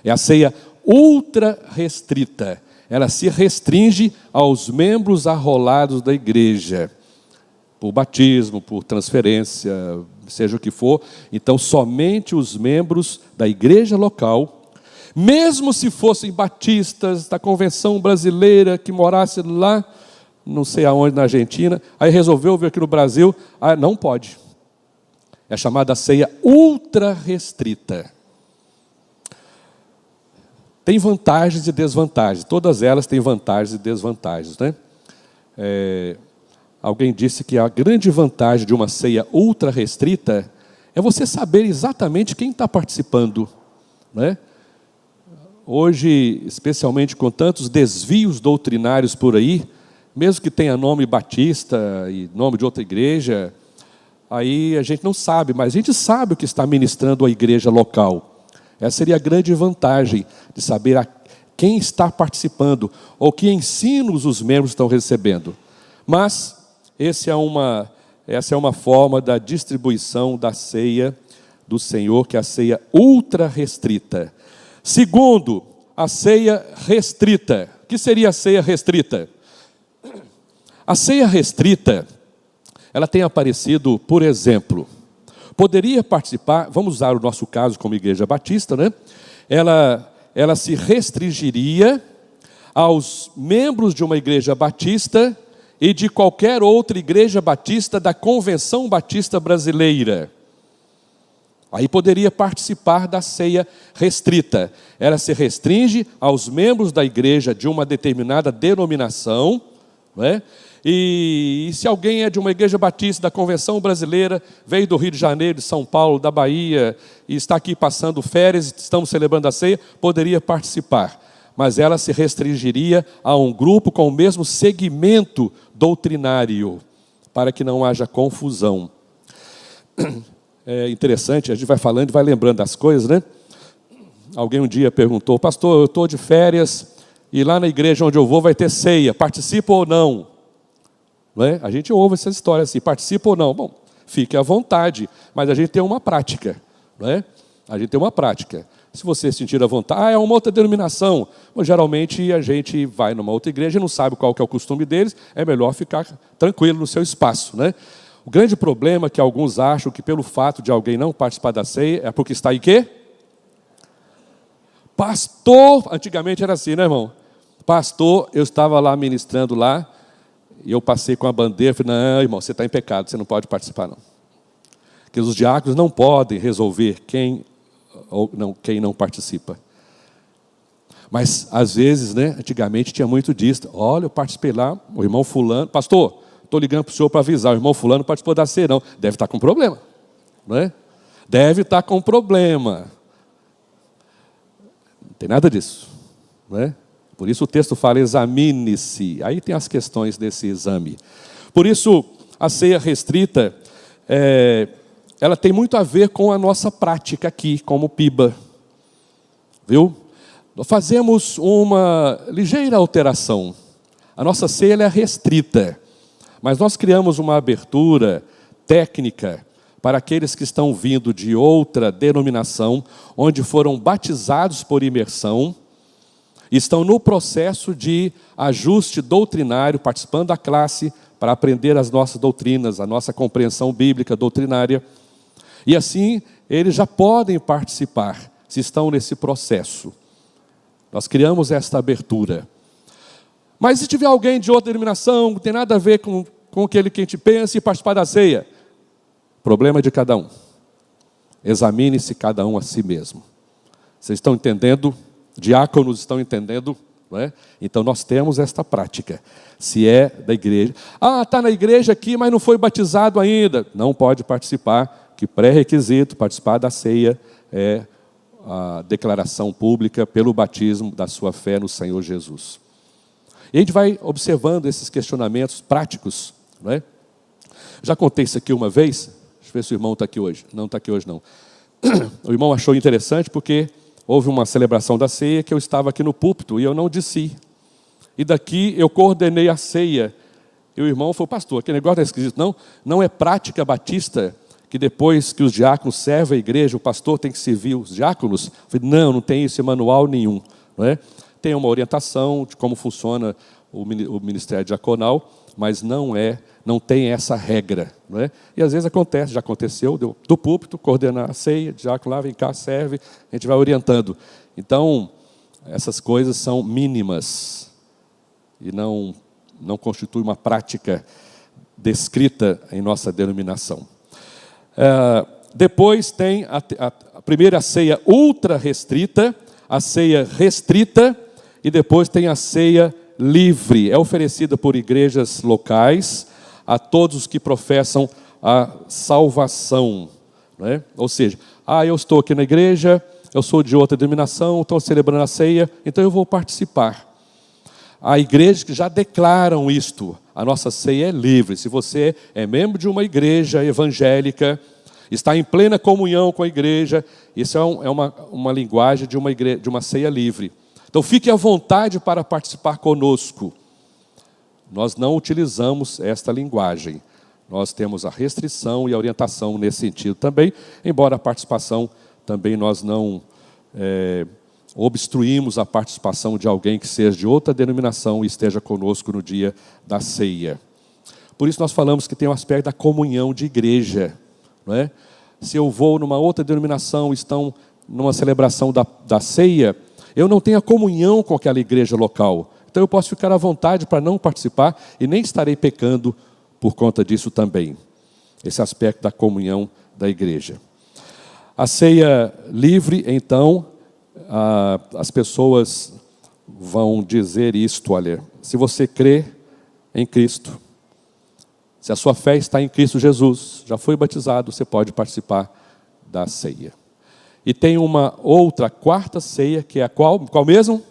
É a ceia ultra restrita. Ela se restringe aos membros arrolados da igreja, por batismo, por transferência, seja o que for. Então, somente os membros da igreja local, mesmo se fossem batistas da Convenção Brasileira, que morasse lá, não sei aonde, na Argentina, aí resolveu vir aqui no Brasil, não pode. É chamada ceia ultra restrita. Tem vantagens e desvantagens, todas elas têm vantagens e desvantagens, né? Alguém disse que a grande vantagem de uma ceia ultra restrita é você saber exatamente quem está participando, né? Hoje, especialmente com tantos desvios doutrinários por aí, mesmo que tenha nome batista e nome de outra igreja, aí a gente não sabe, mas a gente sabe o que está ministrando a igreja local. Essa seria a grande vantagem de saber quem está participando ou que ensinos os membros estão recebendo. Mas essa é uma forma da distribuição da ceia do Senhor, que é a ceia ultra restrita. Segundo, a ceia restrita. O que seria a ceia restrita? A ceia restrita, ela tem aparecido, por exemplo, poderia participar, vamos usar o nosso caso como igreja batista, né? Ela se restringiria aos membros de uma igreja batista e de qualquer outra igreja batista da Convenção Batista Brasileira. Aí poderia participar da ceia restrita. Ela se restringe aos membros da igreja de uma determinada denominação, né? E se alguém é de uma igreja batista da Convenção Brasileira, veio do Rio de Janeiro, de São Paulo, da Bahia, e está aqui passando férias, estamos celebrando a ceia, poderia participar. Mas ela se restringiria a um grupo com o mesmo segmento doutrinário, para que não haja confusão. É interessante, a gente vai falando e vai lembrando das coisas, né? Alguém um dia perguntou: pastor, eu estou de férias e lá na igreja onde eu vou vai ter ceia, participo ou não? Não é? A gente ouve essa história assim, participa ou não? Bom, fique à vontade, mas a gente tem uma prática, não é? A gente tem uma prática. Se você sentir a vontade, é uma outra denominação. Mas, geralmente a gente vai numa outra igreja e não sabe qual que é o costume deles, é melhor ficar tranquilo no seu espaço, né? O grande problema é que alguns acham que pelo fato de alguém não participar da ceia, é porque está em quê? Pastor, antigamente era assim, né, irmão? Pastor, eu estava lá ministrando lá, E eu passei com a bandeira e falei, não, irmão, você está em pecado, você não pode participar, não. Porque os diáconos não podem resolver quem não participa. Mas, às vezes, né, antigamente tinha muito disso. Olha, eu participei lá, o irmão fulano, pastor, estou ligando para o senhor para avisar, o irmão fulano não participou da ceia, não. Deve estar com problema, não é? Deve estar com problema. Não tem nada disso, não é? Por isso o texto fala, examine-se. Aí tem as questões desse exame. Por isso, a ceia restrita, ela tem muito a ver com a nossa prática aqui, como PIBA. Viu? Nós fazemos uma ligeira alteração. A nossa ceia é restrita, mas nós criamos uma abertura técnica para aqueles que estão vindo de outra denominação, onde foram batizados por imersão, estão no processo de ajuste doutrinário, participando da classe, para aprender as nossas doutrinas, a nossa compreensão bíblica doutrinária. E assim, eles já podem participar, se estão nesse processo. Nós criamos esta abertura. Mas se tiver alguém de outra denominação, não tem nada a ver com aquele que a gente pensa, e participar da ceia, problema de cada um. Examine-se cada um a si mesmo. Vocês estão entendendo? Diáconos estão entendendo? Não é? Então nós temos esta prática. Se é da igreja. Ah, está na igreja aqui, mas não foi batizado ainda. Não pode participar, que pré-requisito participar da ceia é a declaração pública pelo batismo da sua fé no Senhor Jesus. E a gente vai observando esses questionamentos práticos. Não é? Já contei isso aqui uma vez. Deixa eu ver se o irmão está aqui hoje. Não está aqui hoje, não. O irmão achou interessante porque houve uma celebração da ceia que eu estava aqui no púlpito e eu não desci. E daqui eu coordenei a ceia. E o irmão falou, pastor, aquele negócio é esquisito. Não é prática batista que depois que os diáconos servem a igreja, o pastor tem que servir os diáconos? Eu falei, não tem isso em manual nenhum. Não é? Tem uma orientação de como funciona o ministério diaconal, mas não tem essa regra. Não é? E às vezes acontece, já aconteceu, do púlpito, coordenar a ceia, diácono lá, vem cá, serve, a gente vai orientando. Então, essas coisas são mínimas e não constitui uma prática descrita em nossa denominação. Depois tem a primeira ceia ultra restrita, a ceia restrita, e depois tem a ceia livre. É oferecida por igrejas locais a todos os que professam a salvação. Não é? Ou seja, eu estou aqui na igreja, eu sou de outra denominação, estou celebrando a ceia, então eu vou participar. Há igrejas que já declaram isto. A nossa ceia é livre. Se você é membro de uma igreja evangélica, está em plena comunhão com a igreja, isso é uma linguagem de uma ceia livre. Então fique à vontade para participar conosco. Nós não utilizamos esta linguagem. Nós temos a restrição e a orientação nesse sentido também, embora a participação também nós não obstruímos a participação de alguém que seja de outra denominação e esteja conosco no dia da ceia. Por isso nós falamos que tem um aspecto da comunhão de igreja. Não é? Se eu vou numa outra denominação, estão numa celebração da ceia, eu não tenho a comunhão com aquela igreja local. Então eu posso ficar à vontade para não participar e nem estarei pecando por conta disso também. Esse aspecto da comunhão da igreja. A ceia livre, então, as pessoas vão dizer isto, olha, se você crê em Cristo, se a sua fé está em Cristo Jesus, já foi batizado, você pode participar da ceia. E tem uma outra quarta ceia, que é a qual mesmo?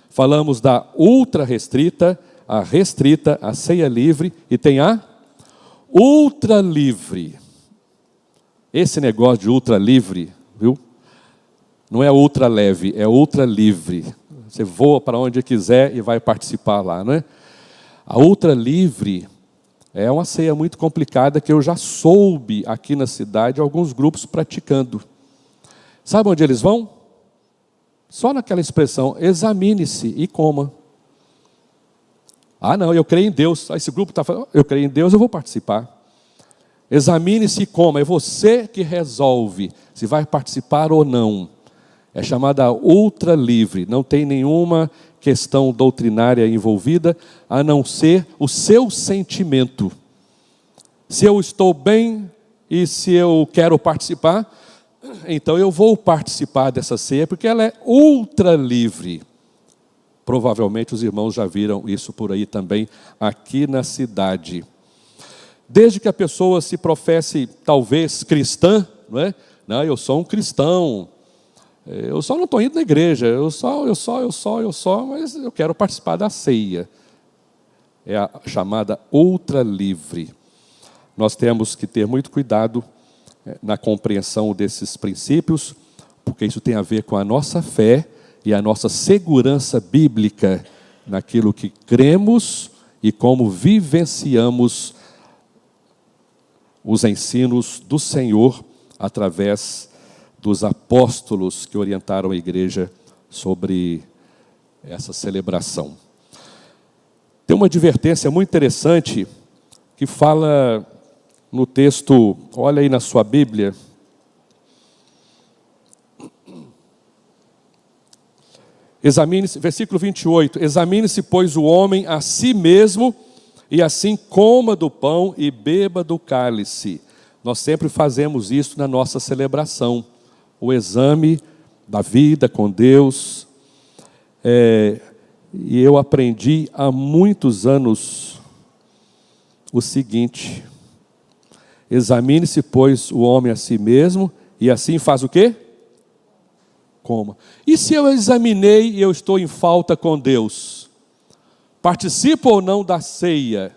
Falamos da ultra restrita, a restrita, a ceia livre, e tem a ultra livre. Esse negócio de ultra livre, viu? Não é ultra leve, é ultra livre. Você voa para onde quiser e vai participar lá, não é? A ultra livre é uma ceia muito complicada que eu já soube aqui na cidade alguns grupos praticando. Sabe onde eles vão? Só naquela expressão, examine-se e coma. Não, eu creio em Deus. Esse grupo está falando, eu creio em Deus, eu vou participar. Examine-se e coma. É você que resolve se vai participar ou não. É chamada ultra livre, não tem nenhuma questão doutrinária envolvida, a não ser o seu sentimento. Se eu estou bem e se eu quero participar, então eu vou participar dessa ceia, porque ela é ultra livre. Provavelmente os irmãos já viram isso por aí também, aqui na cidade. Desde que a pessoa se professe, talvez, cristã, não é? Não, eu sou um cristão, eu só não estou indo na igreja, eu só, mas eu quero participar da ceia. É a chamada ultra livre. Nós temos que ter muito cuidado na compreensão desses princípios, porque isso tem a ver com a nossa fé e a nossa segurança bíblica naquilo que cremos e como vivenciamos os ensinos do Senhor através dos apóstolos que orientaram a igreja sobre essa celebração. Tem uma advertência muito interessante que fala no texto, olha aí na sua Bíblia, examine-se, versículo 28, examine-se, pois, o homem a si mesmo, e assim coma do pão e beba do cálice. Nós sempre fazemos isso na nossa celebração, o exame da vida com Deus. E eu aprendi há muitos anos o seguinte: examine-se, pois, o homem a si mesmo, e assim faz o quê? Coma. E se eu examinei e eu estou em falta com Deus? Participo ou não da ceia?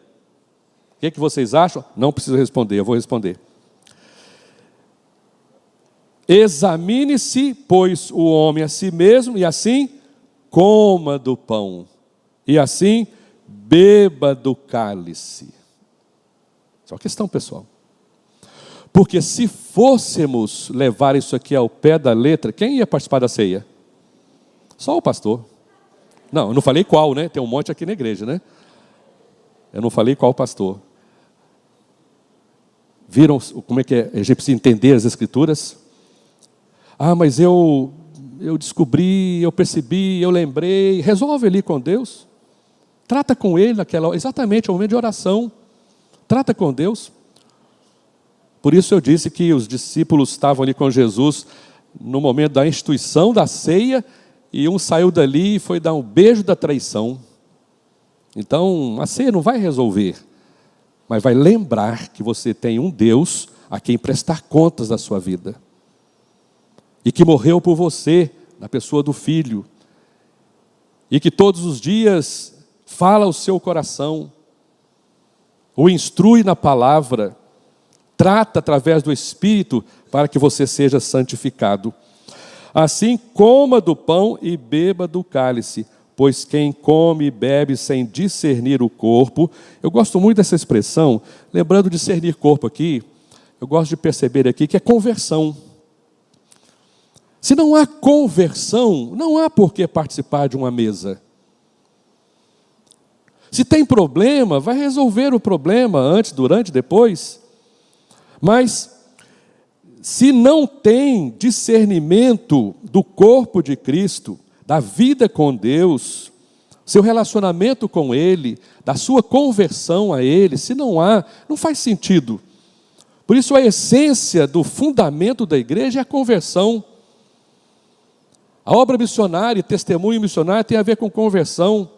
O que vocês acham? Não preciso responder, eu vou responder. Examine-se, pois, o homem a si mesmo, e assim coma do pão, e assim beba do cálice. Só uma questão, pessoal. Porque se fôssemos levar isso aqui ao pé da letra, quem ia participar da ceia? Só o pastor. Não, eu não falei qual, né? Tem um monte aqui na igreja, né? Eu não falei qual pastor. Viram como é que é? A gente precisa entender as escrituras. Ah, mas eu descobri, eu percebi, eu lembrei. Resolve ali com Deus. Trata com Ele exatamente, é o momento de oração. Trata com Deus. Por isso eu disse que os discípulos estavam ali com Jesus no momento da instituição da ceia, e um saiu dali e foi dar um beijo da traição. Então, a ceia não vai resolver, mas vai lembrar que você tem um Deus a quem prestar contas da sua vida. E que morreu por você, na pessoa do Filho. E que todos os dias fala ao seu coração, o instrui na palavra, trata através do Espírito para que você seja santificado. Assim, coma do pão e beba do cálice, pois quem come e bebe sem discernir o corpo... Eu gosto muito dessa expressão, lembrando de discernir corpo aqui, eu gosto de perceber aqui que é conversão. Se não há conversão, não há por que participar de uma mesa. Se tem problema, vai resolver o problema antes, durante, depois. Mas, se não tem discernimento do corpo de Cristo, da vida com Deus, seu relacionamento com Ele, da sua conversão a Ele, se não há, não faz sentido. Por isso a essência do fundamento da igreja é a conversão. A obra missionária, testemunho missionário tem a ver com conversão.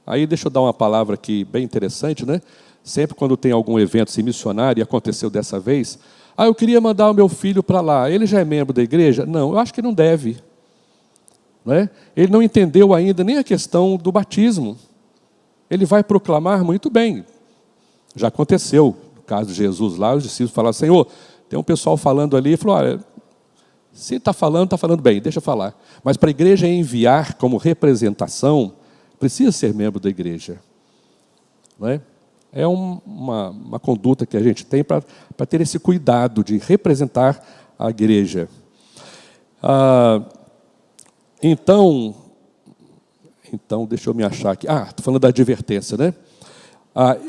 Aí deixa eu dar uma palavra aqui bem interessante, né? Sempre quando tem algum evento assim, missionário, e aconteceu dessa vez, eu queria mandar o meu filho para lá, ele já é membro da igreja? Não, eu acho que não deve. Não é? Ele não entendeu ainda nem a questão do batismo. Ele vai proclamar muito bem. Já aconteceu, no caso de Jesus lá, os discípulos falaram: Senhor, tem um pessoal falando ali, e falou: olha, se está falando bem, deixa eu falar. Mas para a igreja enviar como representação, precisa ser membro da igreja. Não é? É uma conduta que a gente tem para ter esse cuidado de representar a igreja. Então, deixa eu me achar aqui. Estou falando da advertência, né?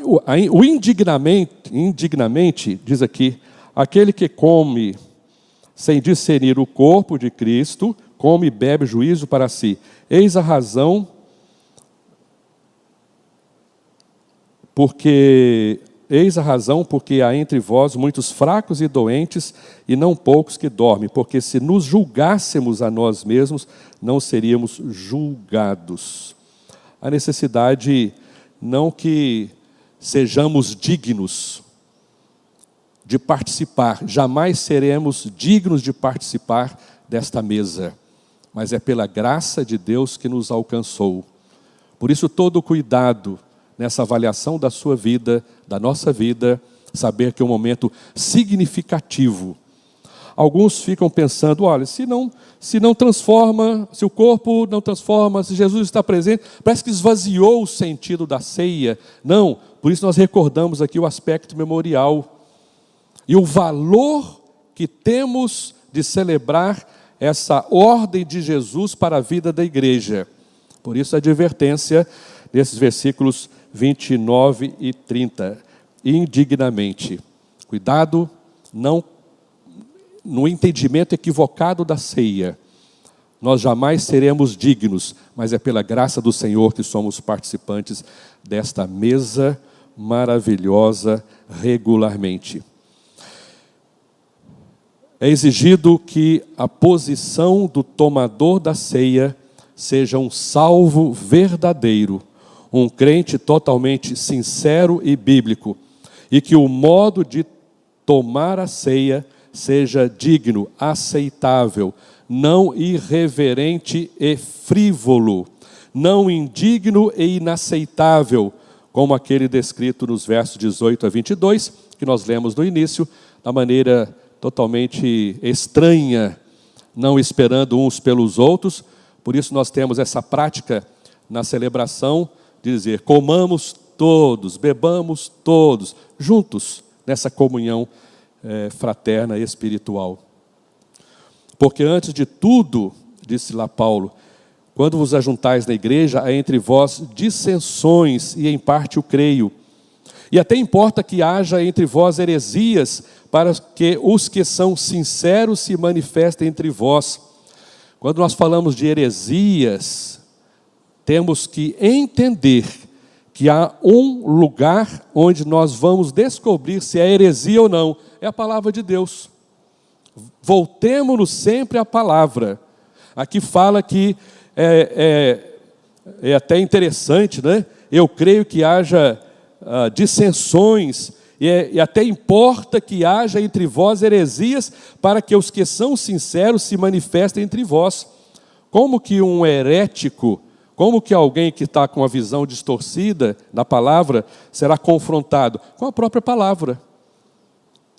O indignamente, diz aqui, aquele que come sem discernir o corpo de Cristo, come e bebe juízo para si. Eis a razão porque há entre vós muitos fracos e doentes, e não poucos que dormem, porque se nos julgássemos a nós mesmos, não seríamos julgados. A necessidade não que sejamos dignos de participar, jamais seremos dignos de participar desta mesa, mas é pela graça de Deus que nos alcançou. Por isso, todo cuidado nessa avaliação da sua vida, da nossa vida, saber que é um momento significativo. Alguns ficam pensando, olha, se não transforma, se o corpo não transforma, se Jesus está presente, parece que esvaziou o sentido da ceia. Não, por isso nós recordamos aqui o aspecto memorial e o valor que temos de celebrar essa ordem de Jesus para a vida da igreja. Por isso a advertência desses versículos 29 e 30. Indignamente. Cuidado, não no entendimento equivocado da ceia. Nós jamais seremos dignos, mas é pela graça do Senhor que somos participantes desta mesa maravilhosa regularmente. É exigido que a posição do tomador da ceia seja um salvo verdadeiro, um crente totalmente sincero e bíblico, e que o modo de tomar a ceia seja digno, aceitável, não irreverente e frívolo, não indigno e inaceitável, como aquele descrito nos versos 18 a 22, que nós lemos no início, da maneira totalmente estranha, não esperando uns pelos outros. Por isso nós temos essa prática na celebração, de dizer, comamos todos, bebamos todos, juntos, nessa comunhão fraterna e espiritual. Porque antes de tudo, disse lá Paulo, quando vos ajuntais na igreja, há entre vós dissensões, e em parte o creio. E até importa que haja entre vós heresias, para que os que são sinceros se manifestem entre vós. Quando nós falamos de heresias, temos que entender que há um lugar onde nós vamos descobrir se é heresia ou não. É a palavra de Deus. Voltemo-nos sempre à palavra. Aqui fala que é até interessante, né? Eu creio que haja dissensões, e até importa que haja entre vós heresias, para que os que são sinceros se manifestem entre vós. Como que um herético, como que alguém que está com a visão distorcida da palavra será confrontado? Com a própria palavra.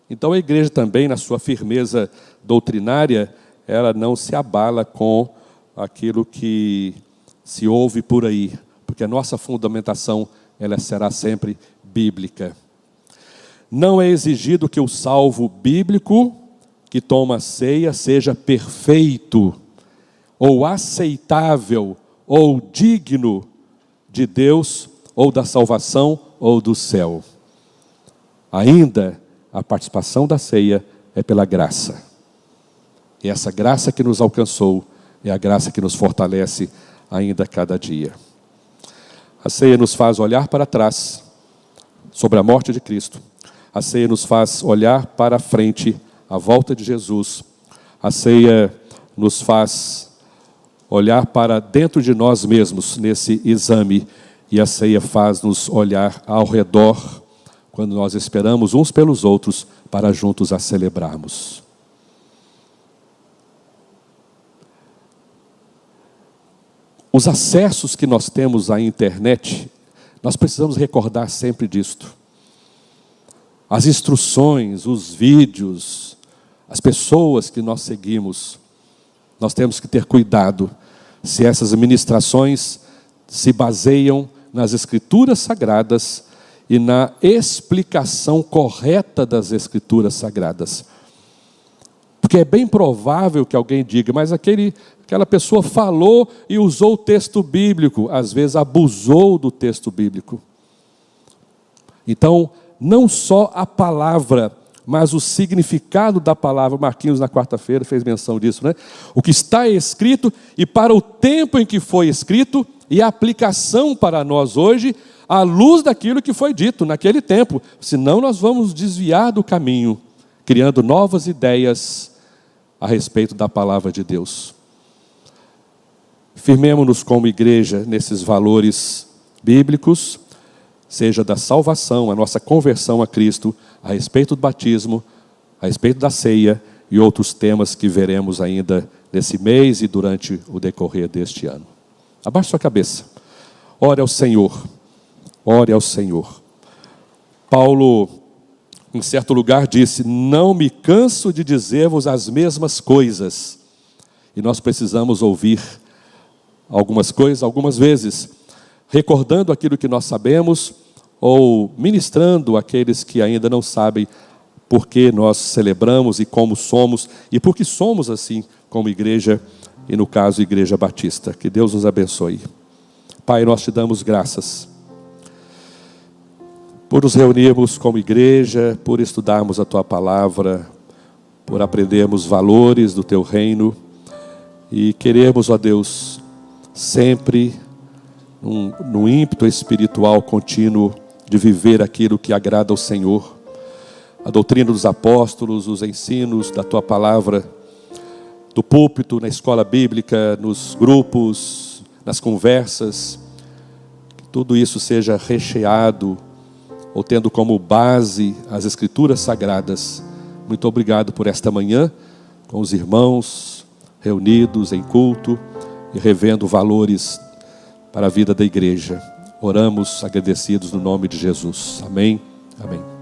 Então a igreja também, na sua firmeza doutrinária, ela não se abala com aquilo que se ouve por aí, porque a nossa fundamentação ela será sempre bíblica. Não é exigido que o salvo bíblico que toma a ceia seja perfeito, ou aceitável, ou digno de Deus, ou da salvação, ou do céu. Ainda, a participação da ceia é pela graça. E essa graça que nos alcançou é a graça que nos fortalece ainda a cada dia. A ceia nos faz olhar para trás, sobre a morte de Cristo. A ceia nos faz olhar para a frente, a volta de Jesus. A ceia nos faz olhar para dentro de nós mesmos, nesse exame. E a ceia faz-nos olhar ao redor, quando nós esperamos uns pelos outros, para juntos a celebrarmos. Os acessos que nós temos à internet, nós precisamos recordar sempre disto. As instruções, os vídeos, as pessoas que nós seguimos, nós temos que ter cuidado se essas ministrações se baseiam nas Escrituras Sagradas e na explicação correta das Escrituras Sagradas. Porque é bem provável que alguém diga, mas aquela pessoa falou e usou o texto bíblico, às vezes abusou do texto bíblico. Então, não só a palavra, mas o significado da palavra. Marquinhos, na quarta-feira, fez menção disso, né? O que está escrito e para o tempo em que foi escrito e a aplicação para nós hoje, à luz daquilo que foi dito naquele tempo. Senão nós vamos desviar do caminho, criando novas ideias a respeito da palavra de Deus. Firmemo-nos como igreja nesses valores bíblicos, seja da salvação, a nossa conversão a Cristo, a respeito do batismo, a respeito da ceia e outros temas que veremos ainda nesse mês e durante o decorrer deste ano. Abaixe sua cabeça. Ore ao Senhor. Ore ao Senhor. Paulo, em certo lugar, disse: não me canso de dizer-vos as mesmas coisas. E nós precisamos ouvir algumas coisas, algumas vezes, recordando aquilo que nós sabemos, ou ministrando aqueles que ainda não sabem por que nós celebramos e como somos, e por que somos assim como igreja, e no caso, Igreja Batista. Que Deus nos abençoe. Pai, nós te damos graças por nos reunirmos como igreja, por estudarmos a Tua Palavra, por aprendermos valores do Teu reino, e queremos, ó Deus, sempre num ímpeto espiritual contínuo de viver aquilo que agrada ao Senhor, a doutrina dos apóstolos, os ensinos da Tua Palavra, do púlpito, na escola bíblica, nos grupos, nas conversas, que tudo isso seja recheado, ou tendo como base as Escrituras Sagradas. Muito obrigado por esta manhã, com os irmãos reunidos em culto e revendo valores para a vida da igreja. Oramos agradecidos no nome de Jesus. Amém. Amém.